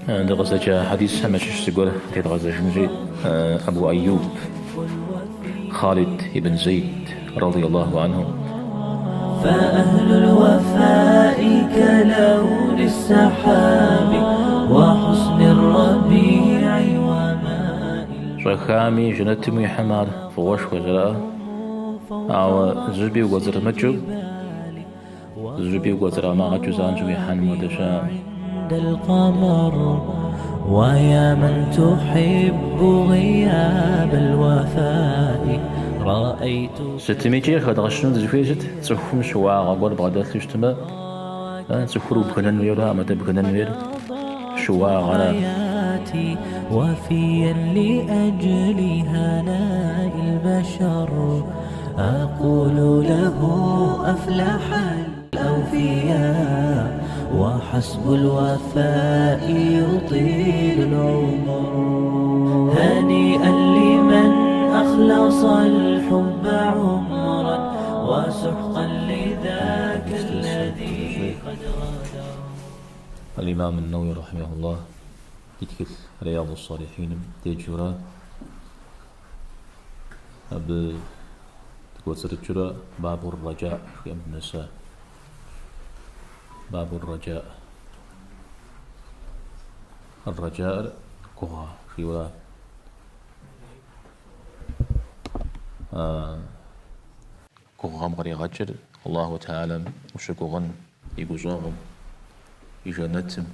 دغزة حديث همش سيقول تغزة جنجي أبو أيوب خالد بن زيد رضي الله عنه. فأهل الوفاء كلون السحاب وحسن الربيع وماء شخامي جنتمي حمار فوش وزراء أو زبي وزر مجو زبي وزر ما جزان زبي حن ودشام عند القمر. ويا من تحب غياب الوفاء رأيت ستميتي خد غشنو دزفيجت تسخم شواء غور بغداد لشتما تسخرو بخنن ويرا ما تبخنن وير شواء غرا حياتي وفيا لأجل هناء البشر. أقول له أفلح الأوفياء وحسب الوفاء يطيل العمر. هنيئا لمن أخلص الحب عمرا وسحقا لذاك الذي قد غدا. الإمام النووي رحمه الله يتكل رياض الصالحين تيجورا أب تقول سرجورا باب الرجاء في أمر النساء. باب الرجاء الرجاء كوها في ولا كوها مغري غجر الله تعالى وشكوغن يقوزاغم يجنتم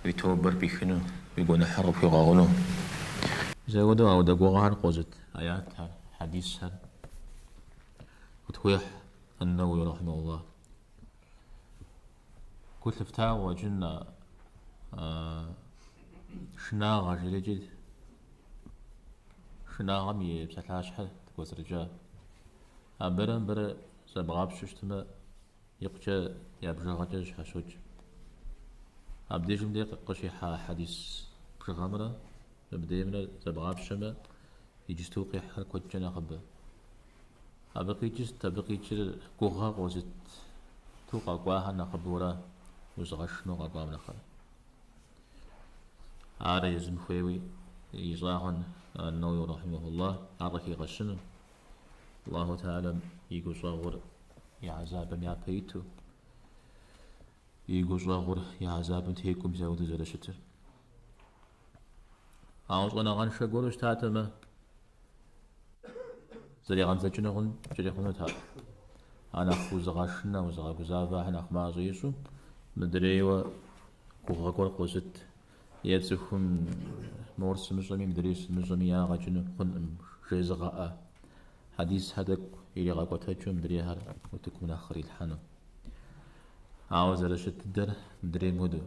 يتوبر بيخنو يقول نحرب في غاغنو زودوا أو دقوغان قوزت آياتها حديثها وتويح النووي رحمه الله قلت فتاة وجنا شناغة جلجد شناغة مي بسلاش حد تقوز رجال أبرن بر سبغاب ششتما يقجا يبجا غجاج حشوج أبديجم دي قشي حديث بشغامرة بدي من سبغاب شما يجستوقي حركة جنا خبا أبقي جست تبقي جل كوها قوزت توقع قواها نخبورا وزغشنو قوا منخل عاري يزم خويوي يزاهن النووي رحمه الله عركي غشنو الله تعالى يقول صغر يا عذاب يا بيتو يقول صغر يا عذاب تيكم زود زلشتر عاوز أنا غنشة قولش تاتما زري غنزة جنغن جري خنوتها أنا أخو زغاشنا وزغا قزافا حنا أخما زيسو مدري و كوغا قول قوزت يبسخم مورس مزمي مدريس مزمي يا غجنو خن جيزغاء حديث هذاك اللي غاكو تهجو مدري هار وتكون آخر الحانو عاوز رشد الدر مدري مودو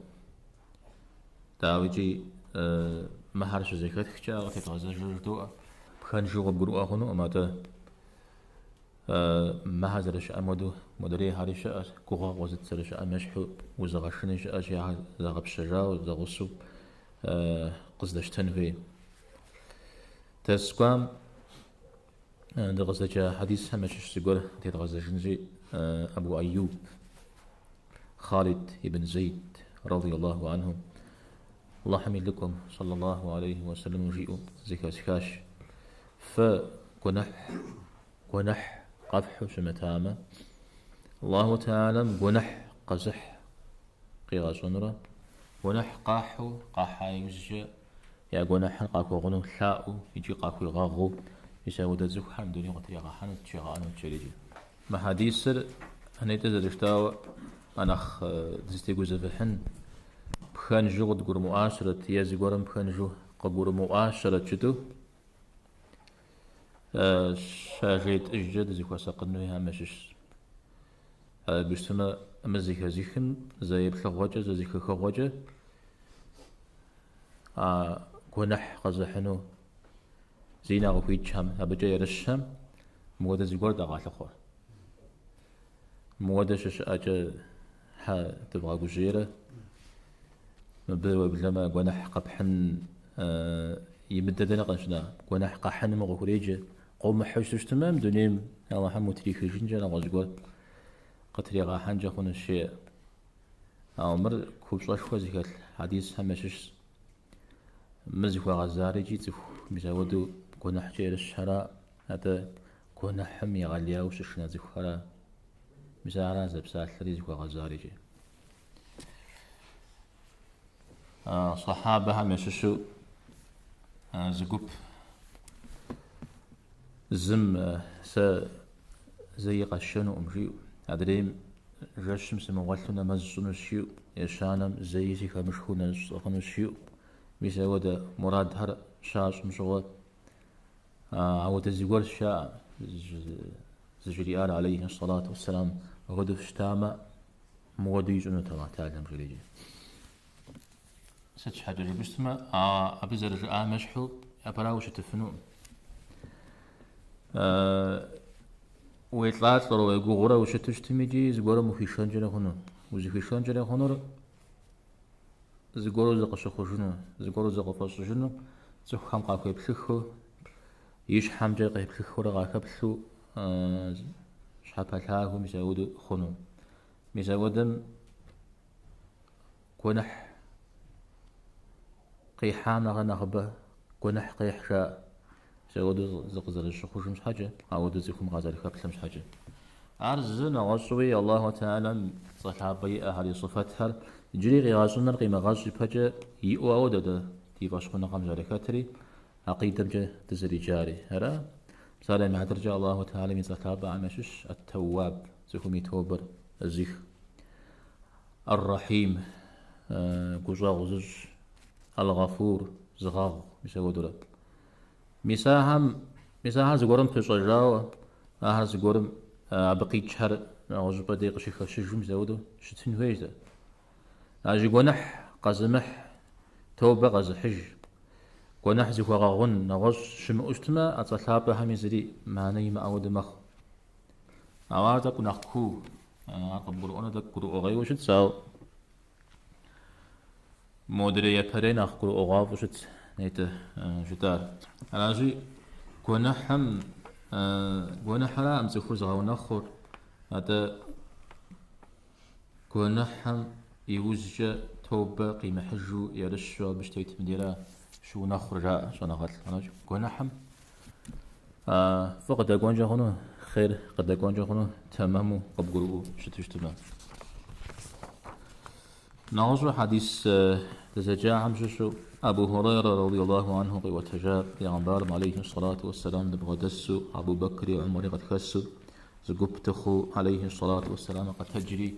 تاويجي ما هرش زيكات خشا غتي تغزا جوجدو بخان جوغ بقرؤ أخنو أما تا ما هزرش أمودو مدري هارش كوغا وزت سرش أمشحو وزغشنش أشياء زغب شجا وزغسو قصدش تنفي تسقام دغزة حديث همش سيقول تغزة جنجي أبو أيوب خالد بن زيد رضي الله عنه. الله حميد لكم صلى الله عليه وسلم وجيئوا زكا سكاش فقنح قفح شمتامة الله تعالى قنح قزح قيغا صنرة قنح قاحو قاحا يوزجا يا قنح قاكو غنو ثاؤ يجي قاكو يغاغو يساوي دزوك حمد لله وتيغا حنو تشيغا أنو تشيريجي ما حديثر هنيت زرشتاو أنخ دزتيقو زفحن بخان جو تقول مؤاشرة يازي قرم بخان جو قبور مؤاشرة شتو شاجيت اججد زيكو ساقنو يها مشش بيشتما مزيكا زيخن زي بخواجة زي زيكا خواجة كونح قزحنو زينا غفيت شام أبجا يرشام مودا زيقور دا غالخور مودا شش أجا ها تبغى قجيرة مبدو بلما قنح قبحن يمددنا قنشنا قنح قحن مغفوريجة قوم حوش تمام دنيم الله حمو تريخ جنجا نغزقول قتري غا حنجا خون الشيء أو مر كوب صاش وزيك الحديث همشش مزيك غزاري جيت بزودو كنا حجير الشراء هذا كنا حمي غاليا وششنا زيكورا مزارا زبسال ثري غزاري جي صحابة همششو زقوب زم زي قشنو أمشيو أدريم جشم سموالنا مزون الشيو يشانم زي زيكا مشخونا سخن الشيو بيساودا مراد هر شاش مشغول عود الزوار شاء زجريال عليه الصلاة والسلام غدو فشتاما مودي جنو تما تعلم جليجي ستش حاجة جبستما أبزر جاء مشحو أبراوش تفنون ويطلعت لو يقورا وشتش تميجي زغورا مفيشان جرا هنا وزفيشان جرا هنا زغورا زق شخوجنا زغورا زق فاشجنا زخ خم قاكو بخخو يش حمجة قبخخو رغا كبخو شحبالها مزاود خنو مزاودم كونح قيحان غنغبه كونح قيح شاء زود زق الشخوش مش حاجة عود زيكم غازل كابل مش حاجة عرزنا غشوي الله تعالى صحابي أهل صفاتها جري غازنا قيمة غاز بحاجة يؤود ده تيباشخنا قام جاركاتري عقيدة بجة تزري جاري هرا مثلا مع درجة الله تعالى من صحابة عمشش التواب زيكم يتوبر الزيخ الرحيم قجاغ الغفور زغاغ بيسوي دولاب مساهم زغورم تشجاو زغورم بقي شهر غجبة ديق شيخ شجوم زودو شتين ويجدا أجي قنح قزمح توبة قز حج قنح زي غاغون نغش شم أجتما أتصحاب هم يزري معني ما أود مخ أوارد كنا خو قبل أنا ذكر أغاي وشت ساو مودري يبرين أخكر أغاف وشت نيته جدار على جي قنحم قنحلا أمزخور زغاو نخور هذا قنحم يوزج توبة قيمة حجو يرشوا بشتيت مديرا شو نخور جاء شو نغل أنا قنحم فقد أقوانجا هنا خير قد أقوانجا هنا تمامو قبقرو شتوش تمام نعوذ حديث تزجاع عمششو أبو هريرة رضي الله عنه وتجاب يعنبار عليه الصلاة والسلام دبغدسو أبو بكر وعمر قد خسو زقبتخو عليه الصلاة والسلام قد تجري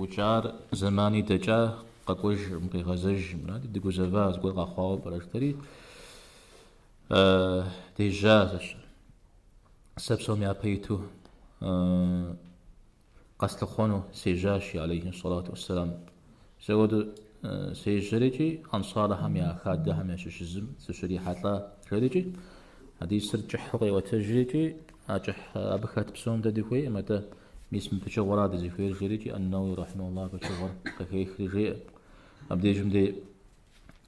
وجار زماني دجا قاكوج مقي غزج منادي دقو زفاز قول غاخواب براشتري ديجازش سبسوم يابيتو قصد خونو سيجاشي عليه الصلاة والسلام سود سيجريجي أنصارهم يا خادهم يا ششزم سشري حتى جريجي هذه سرجح وتجريجي أجح أبخات بسوم دديكوي متى ميسم بتشغورا دزيكوي جريجي أنه رحمه الله بتشغور كخيخ رجي أبدي جمدي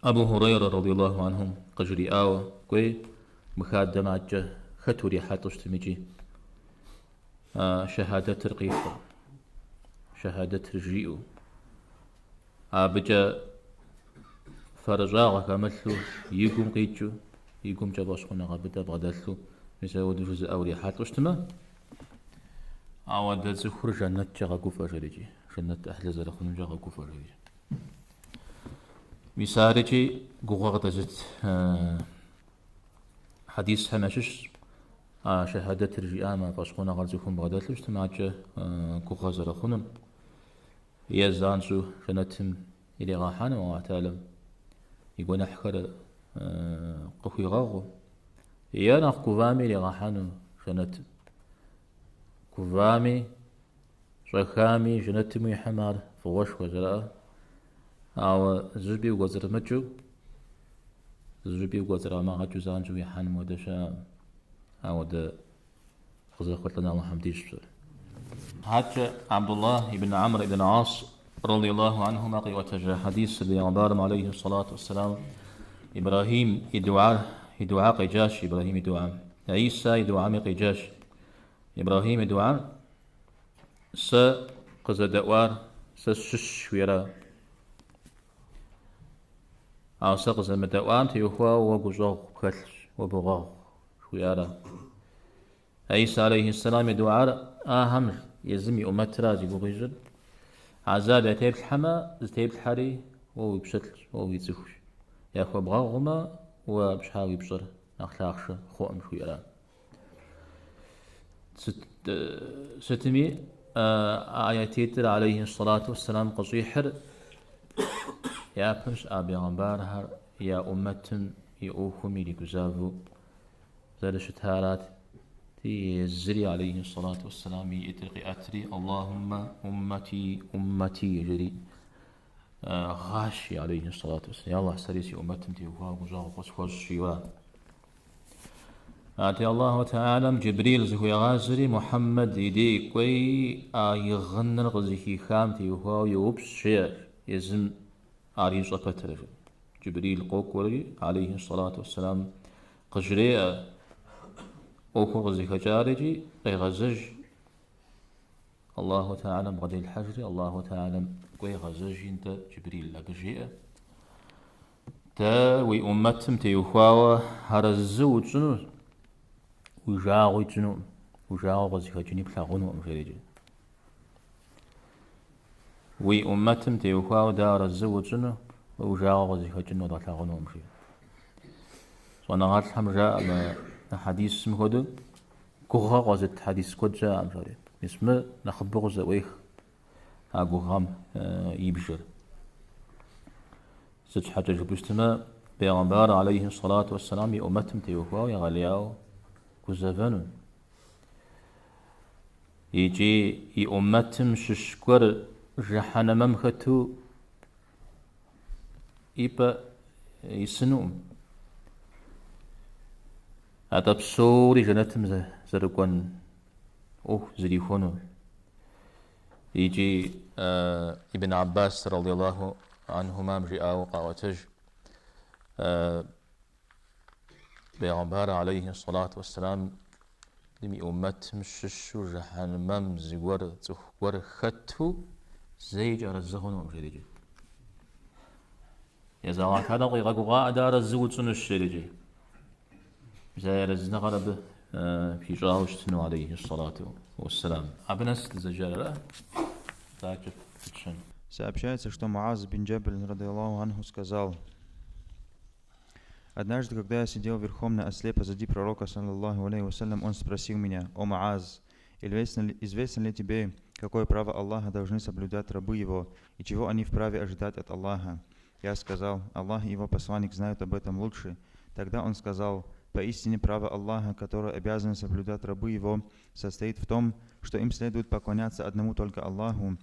أبو هريرة رضي الله عنهم قجري آوة كوي مخادم أجه ختوري حتى اشتمجي شهادة رقيقة شهادة رجيئو بجا فرجاغا كمثلو يقوم قيتشو يقوم جاباش قلنا غابتا بغدالثو يساود جزء أولي حاتو اشتما عواد زخور جنة جاغا كوفا جريجي جنة أهل زرخون جاغا كوفا جريجي مسارجي قوغا غدزت حديث همشش شهادة رجيئا ما فاشقونا غرزكم بغدالثو اشتما جا قوغا زرخون يزانشو جنتهم إلي غاحان وعتالم يقول نحكر قخي غاغو يانا كوفامي إلي غاحان جنت كوفامي شخامي جنتهم يحمار فوش وزراء أو زربي وزر مجو زربي وزر ما غجو زانجو يحان مودشا أو دا خزر خلطنا محمديش حج عبد الله بن عمرو بن عاص رضي الله عنهما وتجا حديث ليعبارم عليه الصلاة والسلام إبراهيم يدعى قيجاش إبراهيم يدعى عيسى يدعى قيجاش إبراهيم يدعى س قز دوار سشش ويرا عاصق زمدوام تيوخوا وقزوغ كتلش وبغاغ ويرا عيسى عليه السلام دعاء أهم يزمي أمترا زي بغيجل عذاب يتيب الحما زتيب الحري وهو يبشتل وهو يتزفش ياخو بغاغهما وبشحاوي بشر أخلاقش خوام شويرا ستمي آياتيتر عليه الصلاة والسلام قصيحر يا بمش أبي غنبارها يا أمتم يؤوكمي لكزافو زرش تهارات تي الزري عليه الصلاة والسلام يترقي أتري اللهم أمتي يجري غاشي عليه الصلاة والسلام يا الله سريسي أمتم تيوها وزاغ وصفوز شيوا آتي الله تعالى جبريل زهو غازري محمد يدي كوي يغنر غزيكي خام تيوها يوبس شيء يزم عريش أفتر جبريل قوكوري عليه الصلاة والسلام قجري أوكو غزيكا جارجي غزج الله تعالى بغدي الحجر الله تعالى كوي غزج انت جبريل لقجي تا وي أمتم تيوخواوا هرزو جنو وجاغو جنو وجاغو غزيكا جنيب لاغون ومجريجي وي أمتم تيوخواوا دار الزو جنو وجاغو غزيكا جنو دا لاغون ومجريجي وانا غات الحمجة حديث اسمه هذا كوغا غازت حديث كوجا أمجري اسمه نخبر زويخ أقوغام يبجر ست حاجة جبستما بيغمبار عليه الصلاة والسلام يأمتم تيوخوا يغلياو كوزافانو يجي يأمتم ششكور جحانا ممختو يبا يسنوم هذا بصوري جنتم زرقون زريخونو يجي ابن عباس رضي الله عنهما مجيئا وقاوتج بيغمبار عليه الصلاة والسلام لمي أمت مششو جهنم زيور تخور ختو زيج أرزهون ومجيجي يزاوات هذا غيغا قاء دار الزوج سنشيجي زي رزنا غرب في جاوشتنو عليه الصلاة والسلام. Абнас зажара. Так, Сообщается, что Муаз бин Джабаль, радиаллаху анху, сказал: однажды, когда я сидел верхом на осле позади пророка, саллаллаху алейхи вассалям, он спросил меня: «О Муаз, известно ли тебе, какое право Аллаха должны соблюдать рабы его, и чего они вправе ожидать от Аллаха?» Я сказал: «Аллах и его посланник знают об этом лучше». Тогда он сказал: «Поистине право Аллаха, которое обязаны соблюдать рабы его, состоит в том, что им следует поклоняться одному только Аллаху.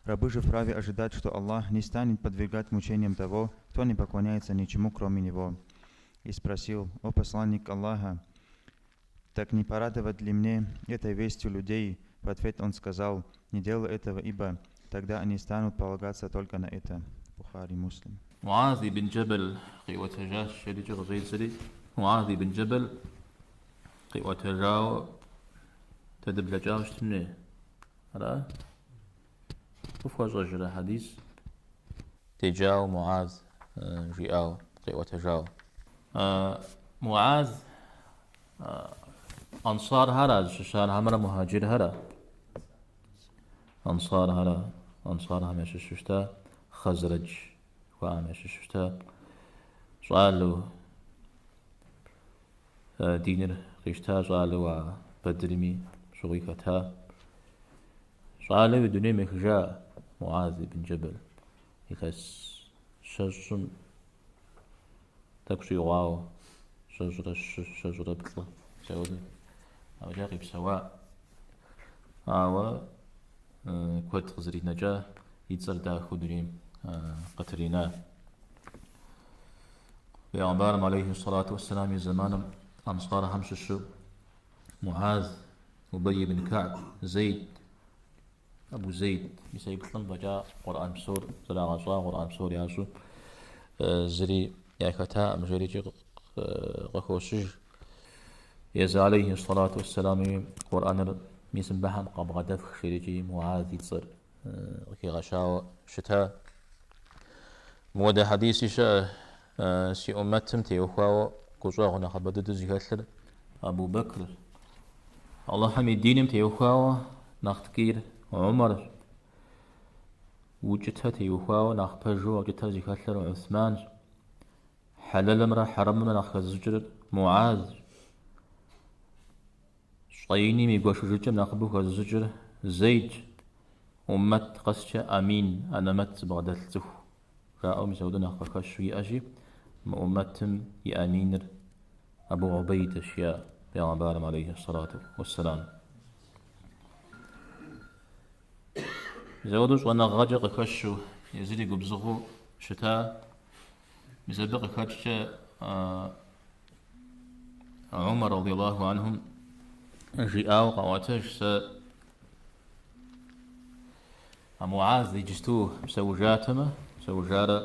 Рабы же вправе ожидать, что Аллах не станет подвергать мучениям того, кто не поклоняется ничему, кроме Него». И спросил: «О посланник Аллаха, так не порадовать ли мне этой вестью людей?» В ответ он сказал: «Не делай этого, ибо тогда они станут полагаться только на это». Бухари, Муслим. معاذ بن جبل قوة جاش شديد غزيد سري معاذ بن جبل قوة جاو تدب لجاوش تني هذا وفوز رجل حديث تجاو معاذ جاو قوة جاو معاذ أنصار هذا شان همرا مهاجر هذا أنصار هذا أنصار همش ششتا خزرج وعامش شفتا سؤالو دينر قيشتا سؤالو بدرمي شغيكتا سؤالو دنيا مخجا معاذ بن جبل يخس شجن تكشي واو شجرة بطلة سعودي أو جاقي بسواء أو كوت غزري نجا يتصل دا خدريم قترنا بأعبارهم عليه الصلاة والسلام زمان أنصار همش الشو معاذ أبي بن كعب زيد أبو زيد يسيب طلن بجاء قرآن بسور زرع غصا قرآن بسور ياسو زري ياكتا مجريجي غخوشج يز عليه الصلاة والسلام قرآن ميسم بحن قاب غدف خشيريجي معاذ يتصر كي غشاو شتا مودا حديثي شا سي أمتهم تيوخواو كوزاغو نخبدد زيهاتلر أبو بكر الله حمي دينم تيوخواو نختكير عمر وجتها تيوخواو نخبجو وجتها زيهاتلر عثمان حلال مرا حرم من نخزجر معاذ شطيني ميقوش رجم نخبو خزجر زيد أمت قسشة أمين أنا مت بغدلته رأوا مسودنا خشوي أجي أمتم يأمين أبو عبيد أشياء بيغمبارم عليه الصلاة والسلام زودوش وانا غاجق خشو يزيدي قبزغو شتاء بسبق خشة عمر رضي الله عنهم جاءوا قواتش معاذ يجستوه بسوجاتما سوجارة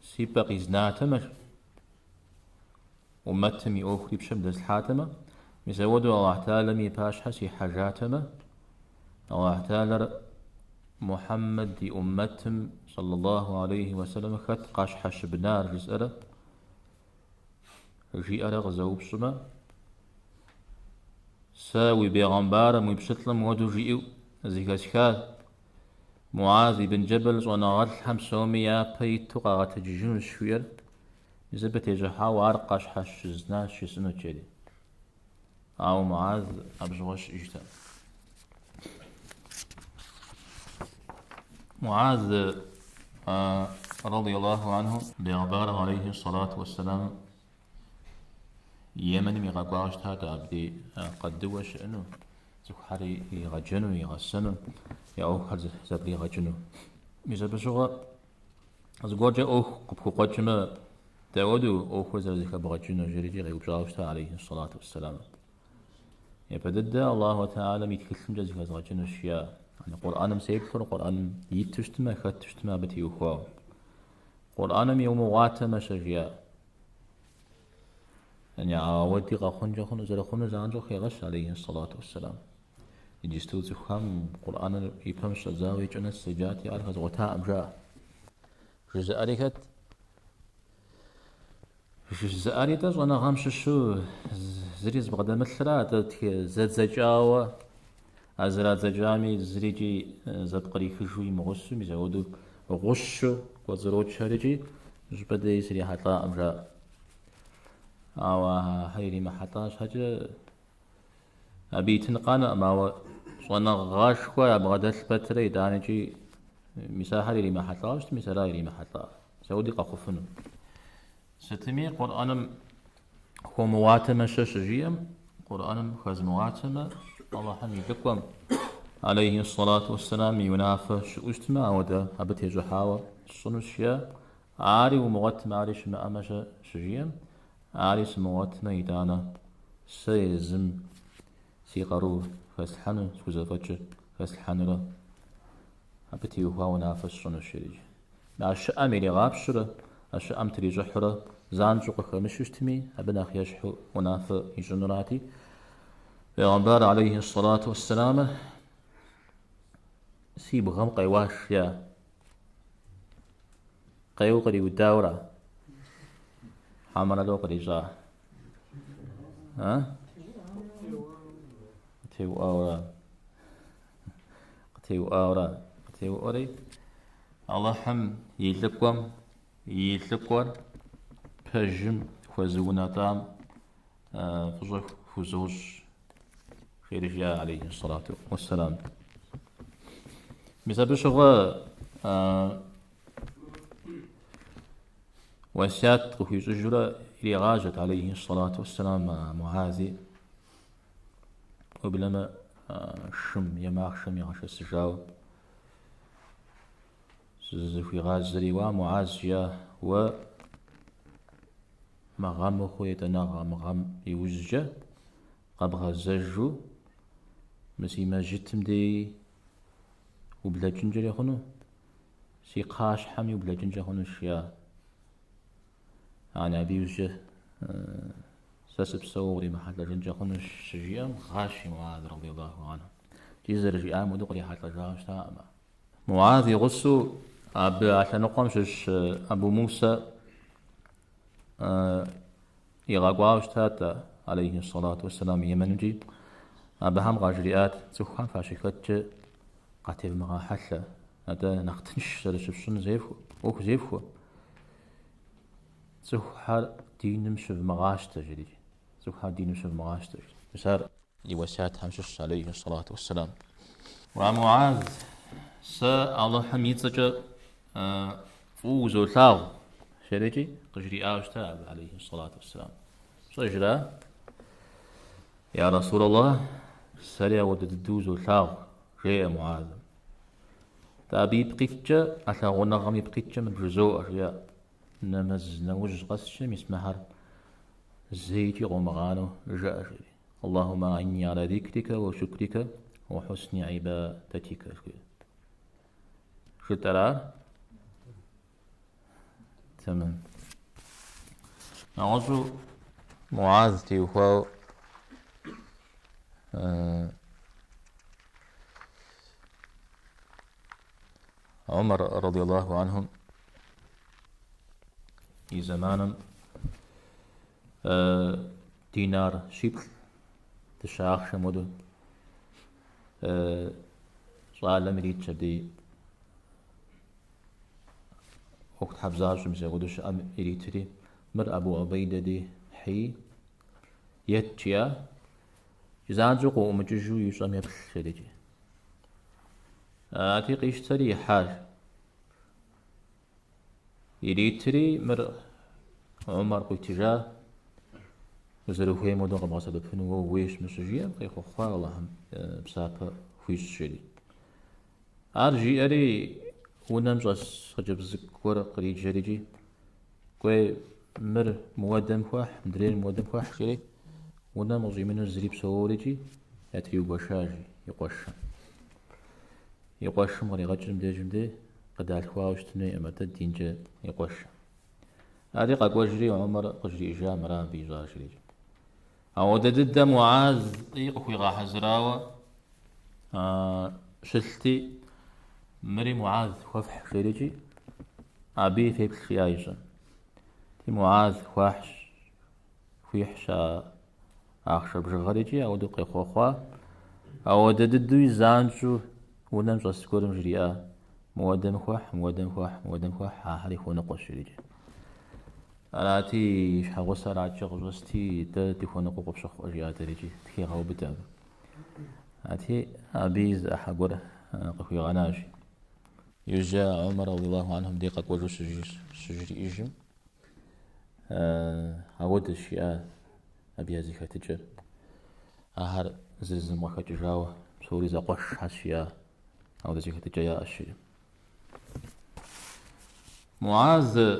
سيبق إزناتما أمتهم يأخذ بشمل الحاتمة مسودوا الله تعالى مي باشحة سي حاجاتما الله تعالى محمد دي أمتهم صلى الله عليه وسلم خط قاشحة شبنار جزء جي أرى غزوب سما ساوي بيغمبار مبسطلم ودو جيئو زيكاسكال معاذ بن جبل وانا غلحم سوميا بيتو قاغت جيجون شوير زبت يجحا وارقاش حش زناش شسنو تشيدي او معاذ ابزوش اجتا معاذ رضي الله عنه بيغمبار عليه الصلاة والسلام يمن ميغاقواش تاتا عبدي قدوا شأنو زكحري يغجنو يغسنو يأوخر زبري يغجنو ميزبشوغا زغوجا أوخ قبكو قجما داودو أوخو زبزيكا بغجنو جريجي غيوبشاوش تا عليه الصلاة والسلام يبدد الله تعالى ميتكلم جزيكا زغجنو شيا يعني قرآن مسيكفر قرآن يتشتما خاتشتما بتيوخوا قرآن يوم واتما شجيا يعني عاودي غاخونجا خونو زرخونو زانجو خيغش عليه الصلاة والسلام يجستو زخام قرآن يفهمش زاوي جنة سجاتي على غزوتا أمجاء جزء أريكت جزء أريتاش وانا غامش شو زريز بغدا مثلا زاد زجاوة أزراد زجامي زريجي زاد قريخ جوي مغسو ميزاودو غشو وزروج شارجي جبدا يسري حتى أمجاء أو هيري ما حطاش حاجة أبي تنقانا ما وانا غاشوا بغدا البتري دانجي مساحة لي ما حطاش مساحة لي ما حطا سعودي قخفنو ستمي قرآن هو مواتمة شجيم قرآن خز مواتمة الله حمي لكم عليه الصلاة والسلام ينافش أجتماع ودا أبتي جحاوة الصنوشيا عاري ومغت معرش ما أمش شجيم عاري سموات ميدانا سيزم سيقرو فاسحن سوزفتش فاسحن لا أبتي وهو نافش الصنوشيا مع الشأم اللي غابشرة الشأم تري جحرة زانجق خمش اجتمي أبنا خيشحو ونافع يجنراتي پیغمبر عليه الصلاة والسلام سيب غم قيواش يا قيو قري وداورا حامل لو قري جا ها تيو أورا تيو أورا تيو أوري الله حم يلقوم يلقور بجم فزونا تام فزوج فزوج خير جاء عليه الصلاة والسلام بسبب شغل وسيات في سجرة إلى غاجت عليه الصلاة والسلام معاذ وبلما شم يماخ شم يغش السجاو في غازري ومعاذ جاء و مغام خويتنا مغام يوزجه قبغ زجو مسي ما جتم دي وبلا جنجر يخونو سي قاش حمي وبلا جنجر يخونو شيا يعني أبي وجه سسب سوري محل جنجا خنش شجيم غاشي معاذ رضي الله عنه جيزر جيام ودقري حتى جاش تاما معاذ يغسو عشان نقوم شش أبو موسى يغاقواش تاتا عليه الصلاة والسلام يمنجي أبهم غاجريات تخان فاشكت قاتل مغا حلة هذا نختنش سلسبسون زيفو أوك زيفو تخال دين مشف مغاش تجري تخال دين مشف مغاش تجري مسار يوسات همشش عليه الصلاة والسلام ومعاذ الله حميد فوزو ثاو شريجي قجري تاب عليه الصلاة والسلام صجرا يا رسول الله سريع وددوزو ثاو جاء معاذ تابي بقيتجا أثا غنغمي بقيتجا من رزو أريا نمز نوج قسشم اسمها زيتي غمغانو جاء جري اللهم أعني على ذكرك وشكرك وحسن عبادتك شو ترى تمام نعوذ معاذ تيوخو عمر رضي الله عنهم في زمان دينار شبل تشاخ شمودو صار مريد شدي وقت حبزاج مزي غدوش أم إريتري مر أبو عبيدة دي حي يتشيا جزانجو قوم ججو يشام يبش شديجي أتيق يشتري حاج إريتري مر عمر قيتجا وزرو هي مودو قباسة بفنو ويش مسجيا قيخو خواه الله بسابة خويش شدي أرجي أري ونمجس خجب زكورة قريج جريجي كوي مر مودم فواح مدرين مودم فواح شري ونمجي منو الزريب سووريجي يتريو بشاجي يقوش مغري غجم دي جمدي قد الخواوش تنوي أما تدين جا يقوش هذه قد وجري عمر قجري إجا مرا بيجا شريجي أو دد معاذ يقوي غا حزراوة شلتي مري معاذ وفح شريجي أبي في بخيايجا تي معاذ وحش ويحشا أخشى بجغريجي أو دقي خوخوا أو ددو زانجو ونمش أسكورم جريئة مودم خوح هاري خو نقوش شريجي ألاتي شحغوص ألاتي غزوستي دادي خو نقو قبش خو أجيات ريجي تكي غاو بتاب أتي أبيز أحقور قفي غناجي يجا عمر رضي الله عنهم ديقة قوجو سجري إيجم أود الشيء أبي هذه كتجر أهر زلزم وكتجاوة سوري زقوش هالشيء أود ذي كتجر يا الشيء معاذ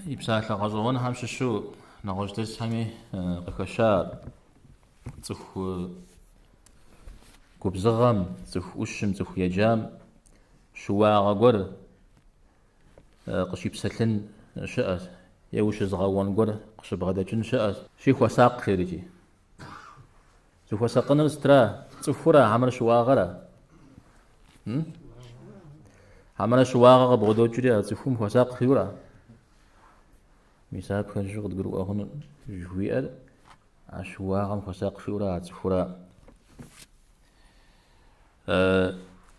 يبساك غزوان همش شو نغجدس همي قكشار تخ كوبزغم تخ وشم تخ يجام شوا غور قشي بسلن شأت يوش زغوان غور قش بغداجن شأت شي وساق خيرجي شوف وساقنا استرا تفورا عمر شوا غرا عمر شوا غ بغدوجري تفهم وساق خيورا مساب كان شغل تقولوا هون جوير عشوا غم وساق خيورا تفورا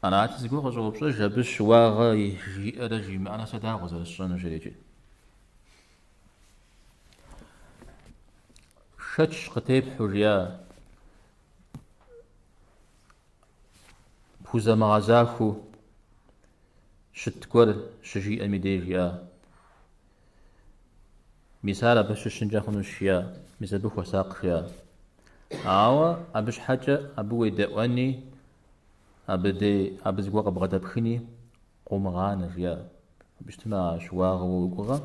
أنا عايز أقول غزو بس جابش واغ يجي أرجي ما أنا سدا غزو الصنع جريجي شتش قتيب حرية بوزا مغازاكو شتكور شجي أميديجيا مثال بش الشنجاخن الشيا مثال بخو ساقيا أو أبش حاجة أبوي دواني أبدي أبزقوا قبضة بخني قوم غانا جيا بجتمع شواغ وقوغا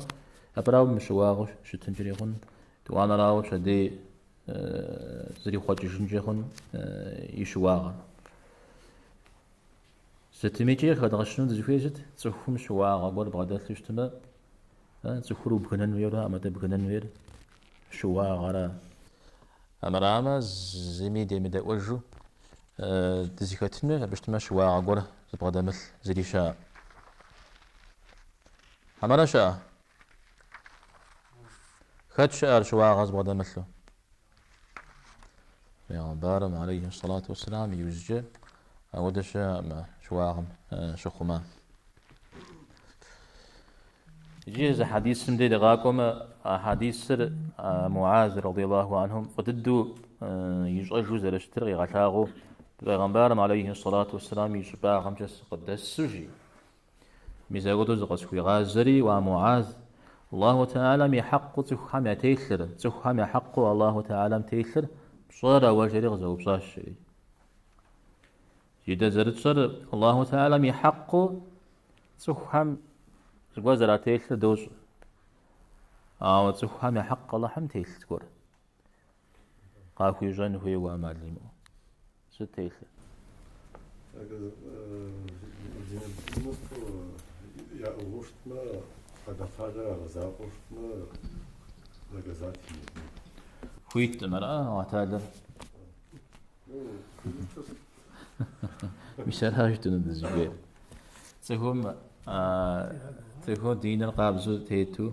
أبراو مشواغ شتنجريخن توانا راو شدي زري خوات جنجيخن يشواغ ستميجي خد غشنو دزفيجت تسخم شواغ أقول بغدات لجتمع تسخرو بغنان ويرها أما تبغنان وير شواغرا أمراما زمي دي مدى وجو دزيكتنا باش تما شواغ قوله زبغدا مثل زري شاء أمرا شاء خد شاء شواغ زبغدا مثله بارم عليه الصلاة والسلام يوزج أود شاء ما شواغم شخما يجي حديث سمدي دغاكم حديث سر معاذ رضي الله عنهم فتدو يجوز الاشتري غشاغو پیغمبرم عليه الصلاة والسلام يشبع خمسة قدس سجي ميزاغدو زقسكوي غازري ومعاذ الله تعالى يحق تخم يتيسر تخم يحق الله تعالى تيسر بصار وجري غزو بصاشري جدا زرت صار الله تعالى يحق تخم زغزرا تيسر دوز أو تخم يحق الله هم تيسر كور قاكو يجن هو ومعلمه ستيسر Ja uštma, kada fada zapoštma, nagasati. خويت مرأة وعتادر مشار هاجتون الزجاج تهم تكون دين القابز تيتو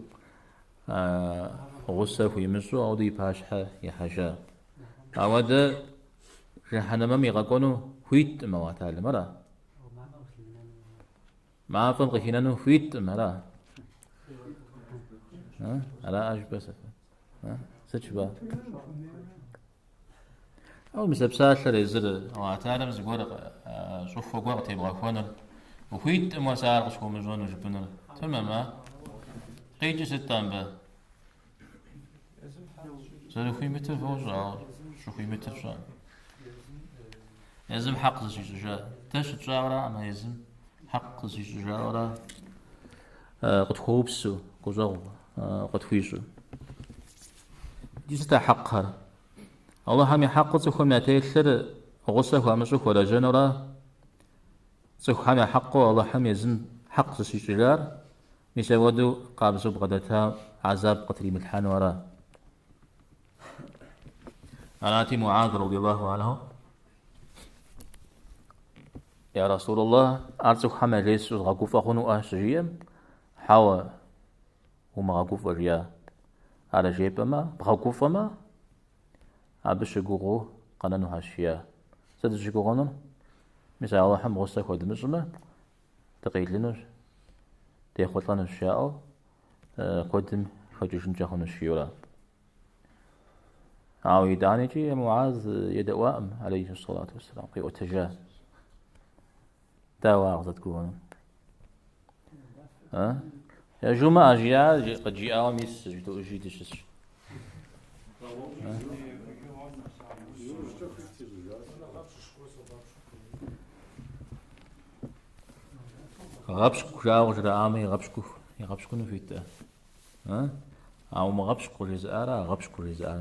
غصة في مصر أو دي باشحة يحشا أود رحنا ما ميغاكونو خويت ما وعتادر مرأة ما فرق هنا خويت مرأة على أجبس سجبا أو مثل بسالة يزر أو تعلم زقورة شوف فوق وقت يبغى كونر وخيت ما سعر شو مجنون وجبنر تمام قيج ستان به زر خوي متر فوق شو خوي متر شان لازم حق زي جا تش جاورا أما لازم حق زي جاورا قد خوبسو قزاو قد خويسو جزء حقها الله هم يحق تكون نتيسر غصة ومسوك ولا جنرا تكون هم يحق الله هم يزن حق تسجلار يسودو قابسو بغدتها عذاب قتل ملحان ورا أناتي معاذ رضي الله عنه يا رسول الله أرزق حما ليس غاقوف أخونو أهشجيا حاوى وما غاقوف أجيا على جيبما بغاقوفما عبش جوغو قنانو هاشيا سد جوغونم مثل الله هم غصة خود مسلمة تقيلنوش تأخذ لنا الشاء قدم خجوش نجاهون الشيورا أو يدانيجي معاذ يدوام عليه الصلاة والسلام قيء وتجاه داوا أغزت كونم يا جماعة أجيال قد جاءوا ميس جدو أجيدش غبشكو جاو جرا عامي غبشكو نفيتا أو ما غبشكو جزارة غبشكو جزارة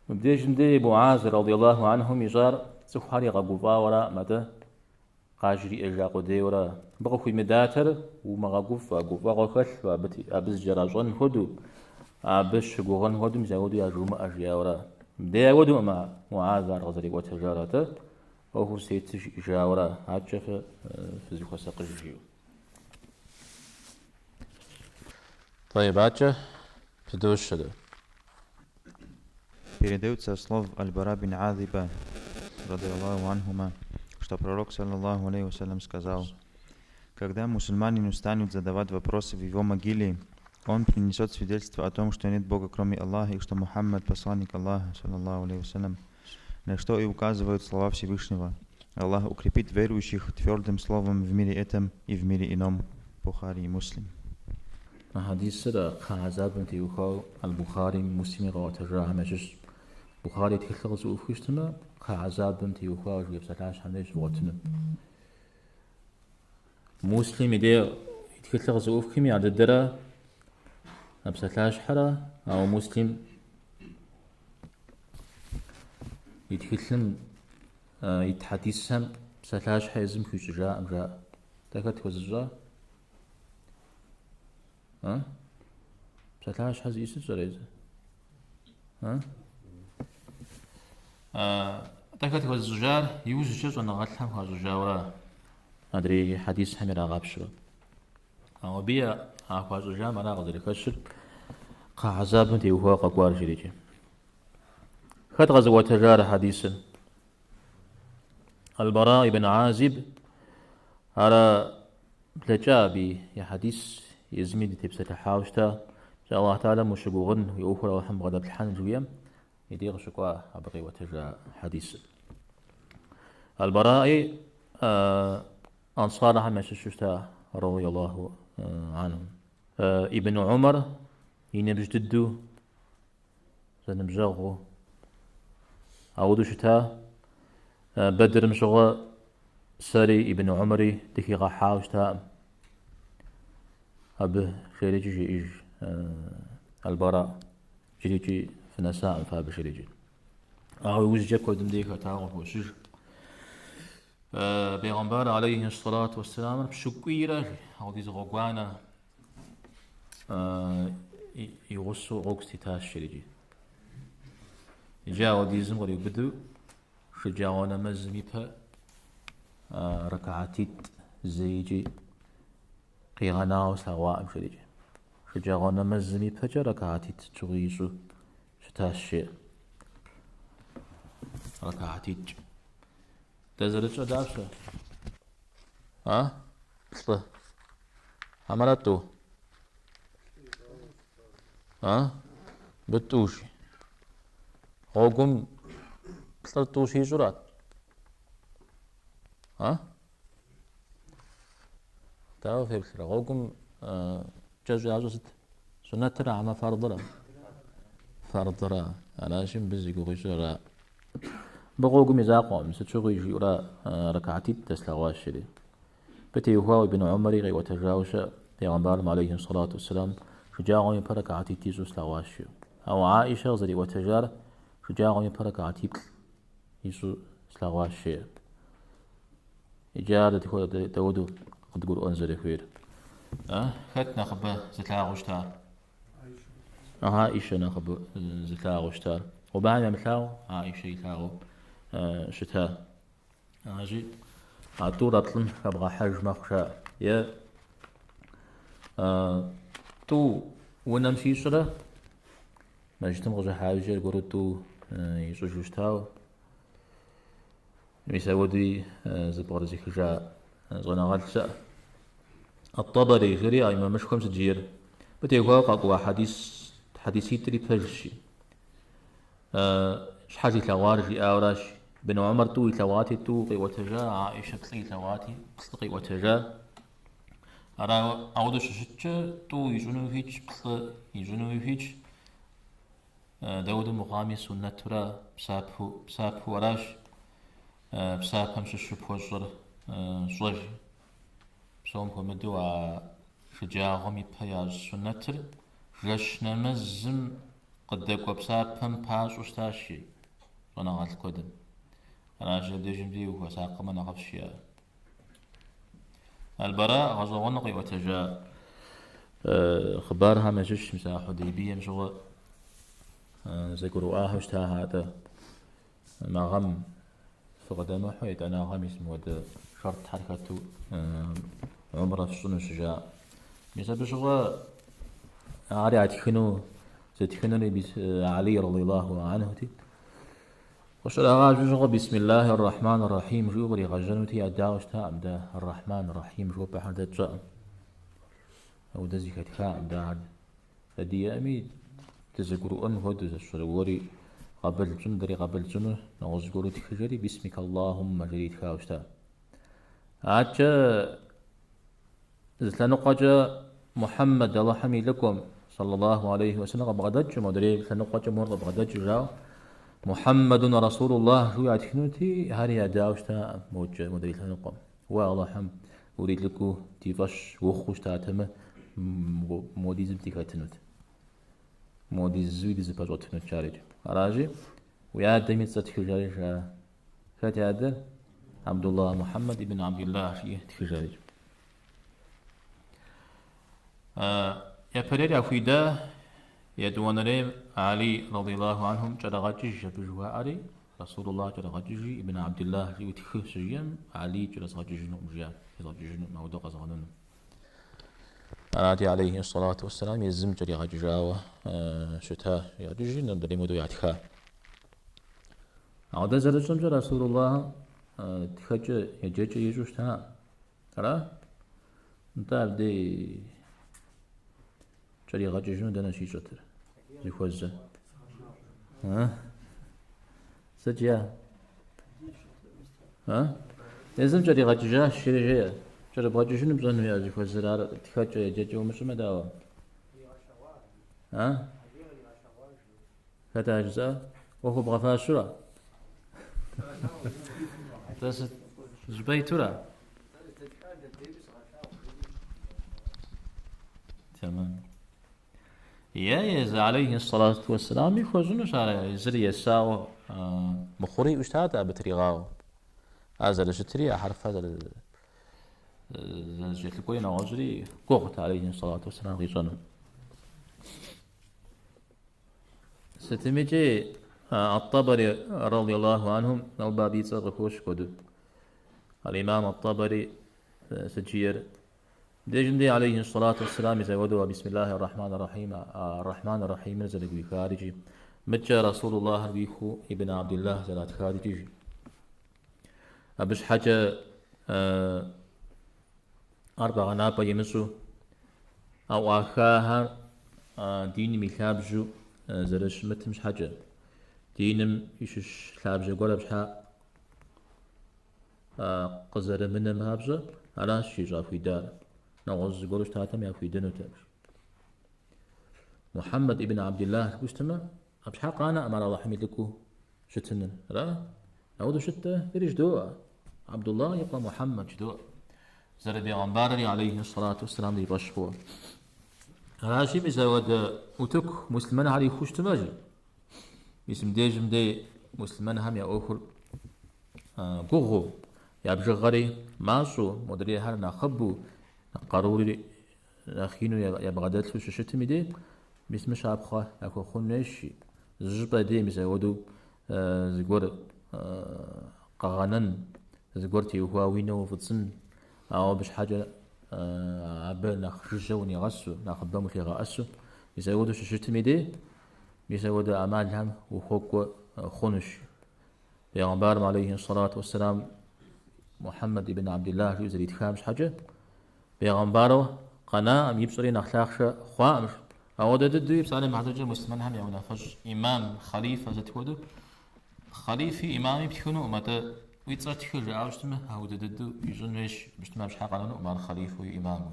مديش مدي معاذ رضي الله عنهم يجار سخاري غبوبا وراء مدى قاجري إجا قدي وراء بغو في مداتر وما غبوفا غوخش وابتي أبز جراجون هدو أبش غوغن هدو مزاودو يجوم أجيا وراء مدي ودو مع معاذ رضي وتجارته وهو سيتش إجا وراء هاتشف في زيخو ساقجيو طيب هاتشف في دوش شده Передаются слов Аль-Бара бин Азиба, радиаллаху анхума, что пророк, саллаллаху алейхи вассалям, сказал: когда мусульманин устанет задавать вопросы в его могиле, он принесет свидетельство о том, что нет Бога кроме Аллаха и что Мухаммад посланник Аллаха, саллаллаху алейхи вассалям, на что и указывают слова Всевышнего. Аллах укрепит верующих твердым словом в мире этом и в мире ином. Бухари и Муслим. حديث سر خازاب بنت يوخاو البخاري مسلم رواه الجراح مجلس بخاري تخلق زوف كشتما خازاب بنت يوخاو جيب سلاش حنيش وقتنا مسلم يدي تخلق زوف كمي عدد درا بسلاش حرا أو مسلم يتكلم يتحدثهم بسلاش حيزم كيش جاء تكت وزجا ها بساتلاش حز يسد زريزة تكتك الزجار يوزج أنا غلطهم هالزجاورة أدري حديث حمير أغابشرة أو بيا أخوة زجار ما نقدر يكسر عذاب نتي وهو قوار جريجي خد غزوة تجارة حديثا البراء بن عازب على بلجابي يا حديث يزميد تبسة حاوشتا جاء الله تعالى مشقوغن ويأخر وحم غدا بالحان جويم يدير شقوا أبغي وتجا حديث البراء أنصارها مششتا رضي الله عنهم ابن عمر ينبجددو زنبجاغو عودو شتا بدر مشغى ساري ابن عمري دقيقة حاوشتا أبه شريجي إيج البراء شريجي في نساء فاب شريجي أو وزجك ودم ديكا تعرف وشج بيغمبار عليه الصلاة والسلام بشكويرة أو ديز غوانا يغسو غوكستي تاش شريجي جاء وديزم غريب بدو شجاوانا مزمي با ركعتيت زيجي قيغانا وسواء شريجي شجاوانا مزمي با جا ركعتيت تغيشو شتاش ركعتيت تزرچ دابشه صح عملتو بتوشي غوغم توشي جرات تعرف هيك غوغم جاجو عجوزت سنة ترى عما فرضرا أنا شم بزي قوي بغوغم يزاقوم ستشغي جيورا ركعتي تسلغواشري بتي هو ابن عمر غي وتجاوش پیغمبر عليه الصلاة والسلام شجاعون بركعتي تيزو سلغواشي أو عائشة زري وتجار شجاعون بركعتي يسو سلغواشي إجارة تقول تودو قد تقول أنزل خير خد نخبة زتلاغوشتار عائشة نخبة زتلاغوشتار وبعد مثلاو عائشة يتلاغو شتاء أجي عطور أطلن أبغى حج مخشى يا تو ونمشي شرا ما جتم غجا حاجة يقولوا تو يسوجوشتاو يسودي زبور زي خجا زغنا غلسة الطبري غيري أي ما مش خمس جير بتيجوا قاقوا حديثي تري بهجشي شحاجي ثوارجي أوراش بن عمر تو ثواتي تو قي وتجا عائشة تلقي ثواتي تلقي وتجا أرا أودو ششتش تو يجونو فيش يجونو فيش داود مقامي سنة ترى بسابه وراش بسابهم ششو بوجر زوج بسوم همدو شجاعهم يبهياج سنة تر رش نمزم قدك وبسابهم باش وستاشي وانا غالت كودن أنا جلد جمدي وساق من أغفشي البراء غزوان قي وتجا خبارها مجش مساحة ديبية مشغل زي قرؤاها وشتاها هذا ما غم فقدمه حيث أنا غم اسمه هذا شرط حركته عمره في السنة شجاع مثل بشغل عاري عتخنو زتخنو علي رضي الله عنه تي وشرع بسم الله الرحمن الرحيم جوبري غجنوتي أداوش تام ده الرحمن الرحيم جوب بحد جاء أو ده زكاة كام ده هدي أمي تذكروا أن هود الشروري قبل جندري قبل جنه نغزقولو تخجري باسمك اللهم جريد كاوش تام عجا لنقجا محمد الله حمي لكم صلى الله عليه وسلم بغدج مدري لنقجا مرغب بغدج جاو محمد رسول الله شو يعتقنوتي هاري داوشتا موجه مدري لنقم والله حم أريد لكو تيفاش وخوش تاتمه مودي زبتي كاتنوت مودي زويد زباجو تنوت شارج راجي ويا دمي تتخجارج فاتي هذا عبد الله محمد ابن عبد الله شيء تخجارج يا فريد أفيدا يدون ريم علي رضي الله عنهم جرغجج بجوا علي رسول الله جرغجج ابن عبد الله يتخ سجيم علي جرغجج نمجيا جرغجج موضوع قزغنن عليه الصلاة والسلام يزم جرغججاوة شتاء يجي ندري مدو يعتخا عودة زرجم رسول الله تخج يجج يجوشتا ترى انت بدي جرغججون دنا شي شتر يخوزه سجيا لازم جرغججا شيرجيا جرغججون بزن يا يخوزه تخج يجج ومش مداوا فتا أجزاء وهو بغفاء الشرع تاسد جباي ترى تمام يا عليه الصلاة والسلام يخوزونش على يزري يساو مخوري اشتاتا بتريغاو هذا الشتري حرف هذا الجيت الكوين وجري قوقت عليه الصلاة والسلام غيصنه ستمجي الطبري رضي الله عنهم البابي صغفوش كدو الإمام الطبري سجير ديجندي عليه الصلاة والسلام يزودوا بسم الله الرحمن الرحيم الرحمن الرحيم نزل بي خارجي متى رسول الله بيخو ابن عبد الله زلات خارجي أبش حاجة أربعة نابا يمسو أو آخاها دين ميخابجو زرش متمش حاجة دينم يشش خابجو قولا بشحا قزر منم هابجو على شيجا في دار نغز قولش تاتم يا في دنو تابش محمد ابن عبد الله بوشتما أبشحا قانا أمار الله حميد لكو شتنن را أودو شتة إريش دوا عبد الله يبقى محمد شدوا زر بيغمبارني عليه الصلاة والسلام دي بشفوه راشي بزود وتك مسلمان علي خوش تماجي باسم ديجم دي مسلمان هم يا أخر قوغو يا بجغري ماسو مدري هر نخبو قاروري أخينو يا بغداد لوش شتمي دي باسم شابخة أكو خونيشي زجبا دي مزودو زغور قغانن زغورتي هو وينو فتسن أو بش حاجة عبال نخرجوا نغسو نخبمو في غاسو يزودو شتمي دي يزودو أعمالهم وخوكو خونش بيغمبار عليه الصلاة والسلام محمد ابن عبد الله يزري تخامش حاجة بيغمبارو قناة يبصري نخلاخش خوامش أو ددو يبصري محتاجة مسلمان هم يونا فج إمام خليفة زتودو خليفي إمامي بيكونو متى ويتصرت كل عاوشتمه هاو ددو يجنوش بجتمع بشحاق على نؤمر خليفة وإمامه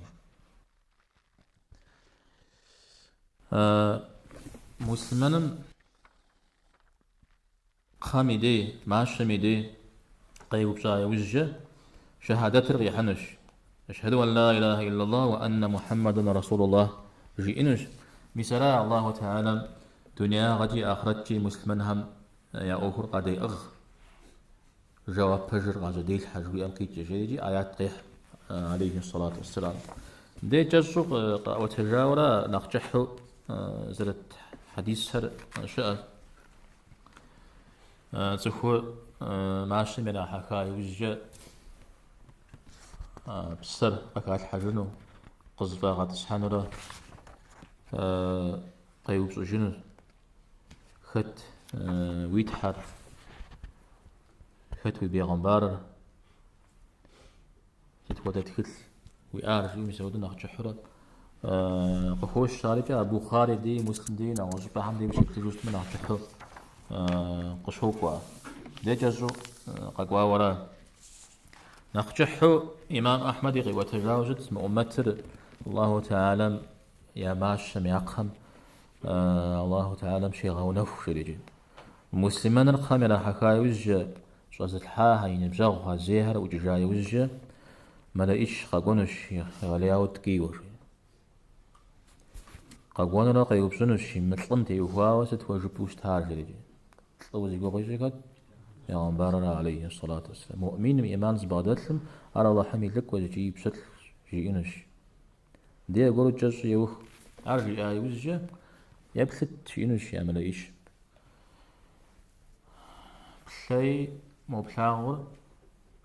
مسلمان خامدي معشمدي قيوب شاي وجه شهادة الريحنش أشهد أن لا إله إلا الله وأن محمد رسول الله جئنش بسراء الله تعالى دنيا غدي آخرتي مسلمان هم يا أخر قدي أغ جواب فجر غازديل حجوي أمكيت جيجي آيات قيح عليه الصلاة والسلام دي جزق وتجاورا نخجحه زلت حديث هر شاء تخو معاشي من حكاية وجه بسر أكاد حجنو قصفا غاد سحانورا قيوب سجنو خت ويتحر خت وبيغمبار خت ودتخل ويعرف يوم يسودنا خجحرا قفوش شاركة أبو خالد دي مسلم دي نعوذ بحمد دي بشكل تجوز من أحجحه قشوقوا دي جزو ققوا ورا نخجحه إمام أحمد يغي وتجاوزت اسم أمتر الله تعالى يا ماش ميقهم الله تعالى مشيغه ونفخ شريجي مسلمان القام على حكاية وجه شوزت الحاها ينبزاغها زيهر وججاي وجه ملايش قاقونش غلياو تقيوش قاقون را قيوب سنوش مثلنتي وفاوة ستواجبوش تهار جريجي تلوزي قوغيشي قد يا غنبارنا عليه الصلاة والسلام مؤمن بإيمان زبادتلم أرى الله حميد لك وجيب ستل جيئنش دي أقول الجزء يوخ أرجع يوزج يبثت ينوش يعمل إيش بشيء مو بشاغر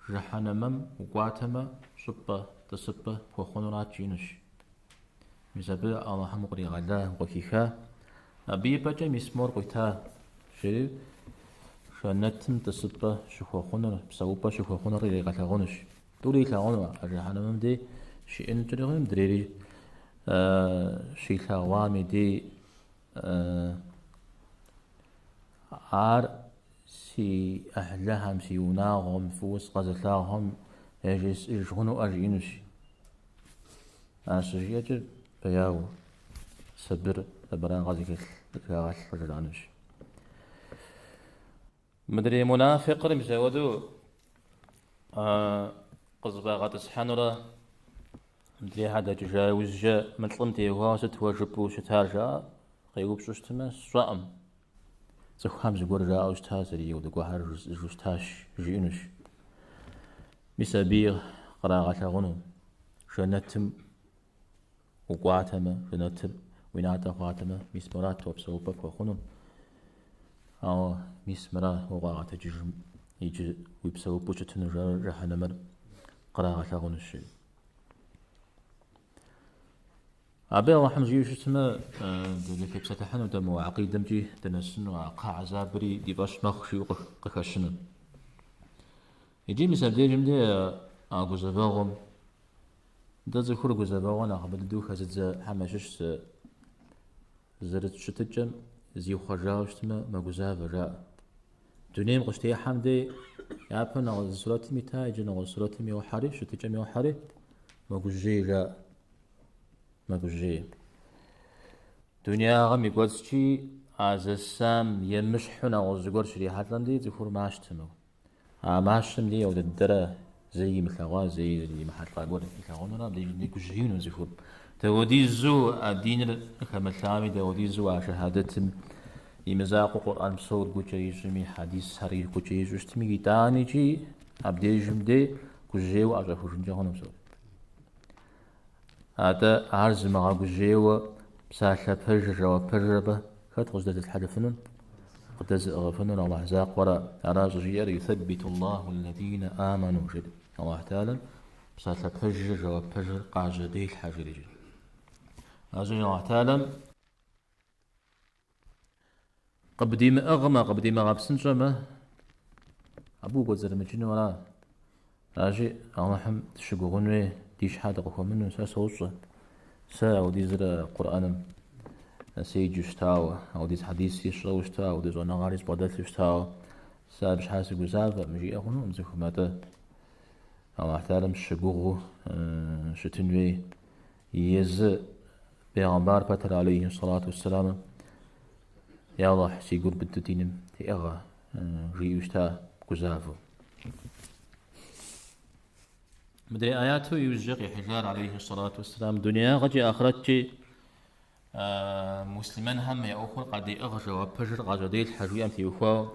جحنا مم وقاتما صبة تصبة وخنورات ينوش مسبب الله مقري غدا وكيكا أبي بجا مسمور قيتا شيء شنتم تصبة شخو خنور بسوبة شخو خنور اللي غتغونش دوري تغونوا جحنا مم دي شيء انتريهم دريري شيء ثوامي دي عار سي أهلهم سي يناغهم فوس قزلاهم يجلس يجهنوا أرجينوش أسجيت بياو سبر أبران غازي كغاش رجلانوش مدري منافق رمزودو قزبا غاتسحنورا مدري هذا تجاوز جاء مطلمتي واسط وجبو شتارجا قيوب شوشتما صائم زخام زغور جاء أستاذ ودقوا هرج جوستاش جينوش مسابير قراغة غنو شنتم وقاتما شنتم ويناتا قاتما مسمرات وبسوبك وخنو أو مسمرا وقاغة جرم يجي ويبسوبو شتنو جحنمر قراغة غنو الشيء أبي الله حمد يوش اسمه دلك بساتحنا دم وعقيدة مجي دنسن وقاع زابري دي باش نخشي وقخشنا يجي مثال دي جمدي أغوزباغم دا ذكر غوزباغنا قبل دوخ زد حماشش زرت شتجم زيو خرجاوش تما ما غوزاب جاء دنيم قشتي حمدي يابن أغوز سلاتي ميتا يجن أغوز سلاتي ميو حاري شتجم ميو حاري ما غوزي جاء ما بجي دنيا غم يقولش عزسام يمشحنا وزجور شري حتلاندي ذكر ماشتمو ماشتم دي أود الدرا زي مثل زي اللي محل قاقول مثل أنا بدي نيجوجينو ذكر تودي زو الدين كمثامي تودي زو شهادة يمزاق القرآن بصور كوجيجمي حديث هري كوجيجوش تمي تاني جي أبدي جمدي كوجيو أجافو جنجهونم صور هذا عرض مع جيوة بسالة برجر وبرجبة كات غزدة الحدفنون قدز أغفنون الله زاق وراء أراج جيار يثبت الله الذين آمنوا جد الله تعالى بسالة برجر وبرجر قاج دي الحاجر جد أجل الله تعالى قبديم أغمى قبديم غابسن جمع أبو قدر مجين وراء أجي الله حم تشقغنوي ديش حدا قفوا منه ساسوصة أو ديز القرآن سيج يشتاو أو ديز حديث يشتاو أو ديز ونغاريز بدات يشتاو سابش حاسب وزافة مجيء أخنو مزيخ ماتا أو أحتالم الشقوغ شتنوي يز بيغمبار باتر عليه الصلاة والسلام يا الله سيقول بدو دينم تيغا جي يشتا وزافة مدري آياته يوجق حجار عليه الصلاة والسلام دنيا غجي آخرتي مسلمان هم يأخر قد أغجى وبجر غجى ديل حجوية في وفاو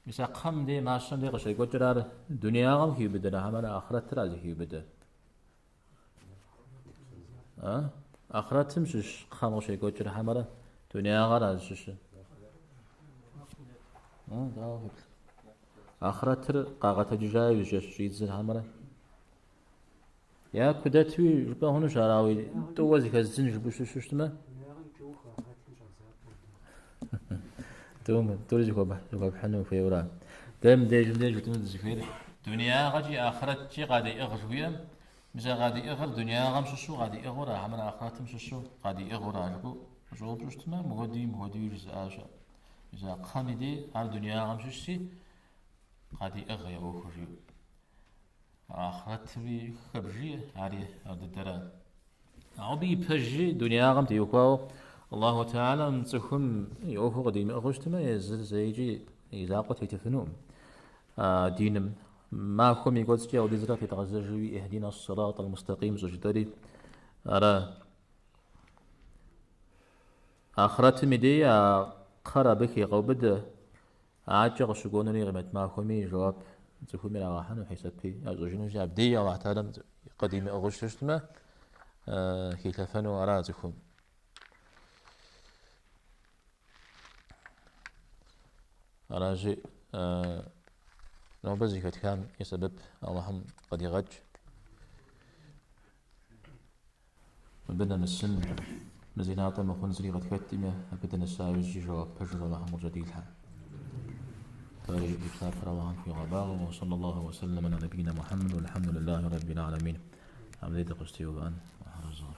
مسا قم دي ماشان دي غشي قجرار دنيا غم هي بدر همنا آخرت رازي هي بدر آخرت تمشش قم غشي قجر همنا دنيا غراز شش آخرت قاقة جاي وجش يزل همنا يا كدتوي جبا هونو شاراوي توازي كازن جبو شوشتما توم توري جواب بحنو في ورا دم ديج تمد دنيا غادي اخرت شي غادي اغجويا مزا غادي اغر دنيا غمششو غادي اغورا عمل اخرت مششو غادي اغورا جبو جواب شوشتما مودي جزء اشا مزا قامدي على دنيا غمششي غادي اغيا وخرجو آخرت بي خبرجي عليه هذا الدرا عبي بجي دنيا غم تيوكاو الله تعالى متخم يوفو قديم أغشتما يزل زيجي يزاقو تيتفنوم دينم ما كم يقول سجى ودزرا في تغزجي اهدنا الصراط المستقيم زجدري أرى آخرت مدي قرا بك قوبد عاجق شقونني غمت ما كمي جواب تكون من راحن وحسابي أزوجين جاب دي الله تعالى قديم أغشتما كي تفنوا أرازكم راجع لو بزي كان يسبب اللهم قد يغج بدنا السن مزينات ما خنزري قد كتمه بدنا الساوي جواب بجر اللهم جديدها تاريخ إبصار الله في غباء وصلى الله وسلم على نبينا محمد والحمد لله رب العالمين عبدي قستي وبأن وحرزه